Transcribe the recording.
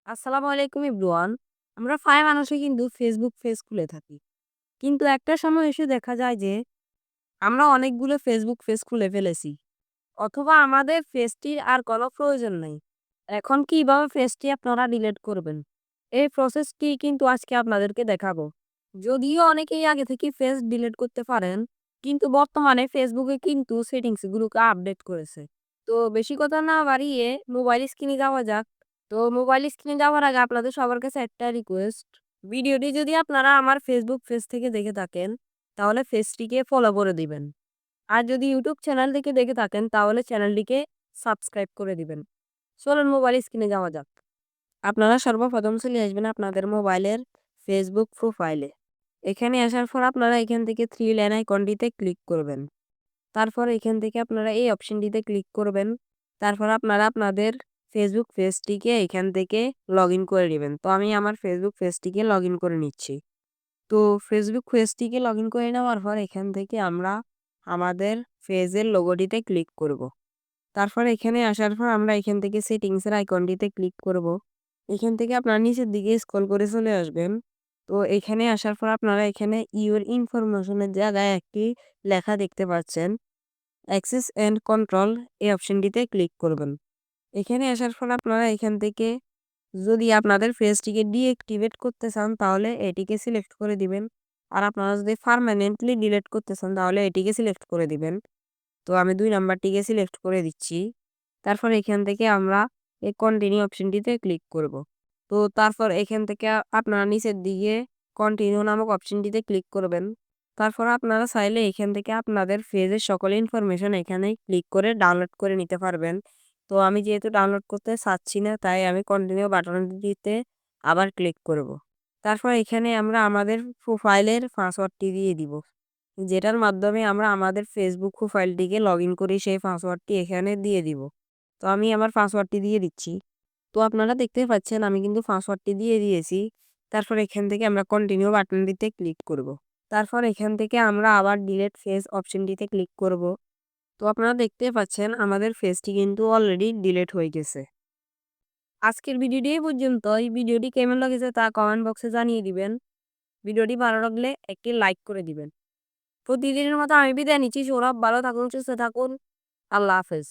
আসসালামু আলাইকুম এভরিওয়ান। আমরা প্রায় মানুষই কিন্তু ফেসবুক পেজ খুলে থাকি। কিন্তু একটা সময় এসে দেখা যায় যে আমরা অনেকগুলো ফেসবুক পেজ খুলে ফেলেছি। অথবা আমাদের পেজটির আর কোনো প্রয়োজন নেই। এখন কিভাবে পেজটি আপনারা ডিলিট করবেন? এই প্রসেসটি কিন্তু আজকে আপনাদেরকে দেখাবো। যদিও অনেকেই আগে থেকে পেজ ডিলিট করতে পারেন, কিন্তু বর্তমানে ফেসবুকে কিন্তু সেটিংস গুলোকে আপডেট করেছে। তো বেশি কথা না বাড়িয়ে মোবাইল স্ক্রিনে যাওয়া যাক। তো মোবাইল স্ক্রিনে যাওয়ার আগে আপনাদের সবার কাছে একটা রিকোয়েস্ট। ভিডিওটি যদি আপনারা আমার ফেসবুক পেজ থেকে দেখে থাকেন, তাহলে পেজটিকে ফলো করে দিবেন। আর যদি ইউটিউব চ্যানেল থেকে দেখে থাকেন তাহলে চ্যানেলটিকে সাবস্ক্রাইব করে দিবেন। চলুন মোবাইল স্ক্রিনে যাওয়া যাক। আপনারা সর্বপ্রথম চলে আসবেন আপনাদের মোবাইলের ফেসবুক প্রোফাইলে। এখানে আসার পর আপনারা এখান থেকে থ্রি লাইন আইকনটিতে ক্লিক করবেন। তারপর এখান থেকে আপনারা এই অপশনটিতে ক্লিক করবেন। তারপর আপনারা আপনাদের ফেসবুক পেজটিকে এখান থেকে লগ ইন করে নেবেন। তো আমি আমার ফেসবুক পেজটিকে লগ ইন করে নিচ্ছি। তো ফেসবুক পেজটিকে লগ ইন করে নেওয়ার পর এখান থেকে আমরা আমাদের পেজের লোগোটিতে ক্লিক করব। তারপর এখানে আসার পর আমরা এখান থেকে সেটিংসের আইকনটিতে ক্লিক করব। এখান থেকে আপনারা নিচের দিকে স্ক্রল করে চলে আসবেন। তো এখানে আসার পর আপনারা এখানে ইউর ইনফরমেশনের জায়গায় একটি লেখা দেখতে পাচ্ছেন, অ্যাক্সেস অ্যান্ড কন্ট্রোল, এই অপশনটিতে ক্লিক করবেন। এখানে আসার পর আপনারা এখান থেকে যদি আপনাদের পেজটিকে ডিঅ্যাক্টিভেট করতে চান তাহলে এটিকে সিলেক্ট করে দিবেন। আর আপনারা যদি পার্মানেন্টলি ডিলিট করতে চান তাহলে এটিকে সিলেক্ট করে দিবেন। তো আমি ২ নাম্বারটিকে সিলেক্ট করে দিচ্ছি। তারপর এখান থেকে আমরা এই কন্টিনিউ অপশনটিতে ক্লিক করব। তো তারপর এখান থেকে আপনারা নিচের দিকে কন্টিনিউ নামক অপশনটিতে ক্লিক করবেন। তারপর আপনারা চাইলে এখান থেকে আপনাদের পেজের সকল ইনফরমেশন এখানে ক্লিক করে ডাউনলোড করে নিতে পারবেন। তো আমি যেহেতু ডাউনলোড করতে চাচ্ছি না তাই আমি কন্টিনিউ বাটনটিতে আবার ক্লিক করব। তারপর এখানে আমরা আমাদের প্রোফাইলের পাসওয়ার্ডটি দিয়ে দিব। যেটার মাধ্যমে আমরা আমাদের ফেসবুক প্রোফাইলটিকে লগ ইন করি সেই পাসওয়ার্ডটি এখানে দিয়ে দিব। তো আমি আমার পাসওয়ার্ডটি দিয়ে দিচ্ছি। তো আপনারা দেখতে পাচ্ছেন আমি কিন্তু পাসওয়ার্ডটি দিয়ে দিয়েছি। তারপর এখান থেকে আমরা কন্টিনিউ বাটনটিতে ক্লিক করব। তারপর এখান থেকে আমরা আবার ডিলিট ফেস অপশনটিতে ক্লিক করব। তো আপনারা দেখতে পাচ্ছেন আমাদের ফেসটি কিন্তু অলরেডি ডিলিট হয়ে গেছে। আজকের ভিডিওটি এই পর্যন্ত। এই ভিডিওটি কেমন লেগেছে তা কমেন্ট বক্সে জানিয়ে দিবেন। ভিডিওটি ভালো লাগলে একটি লাইক করে দিবেন। প্রতিদিনের মতো আমি বিদায় নিচ্ছি। সৌরভ ভালো থাকুন, সুস্থ থাকুন। আল্লাহ হাফেজ।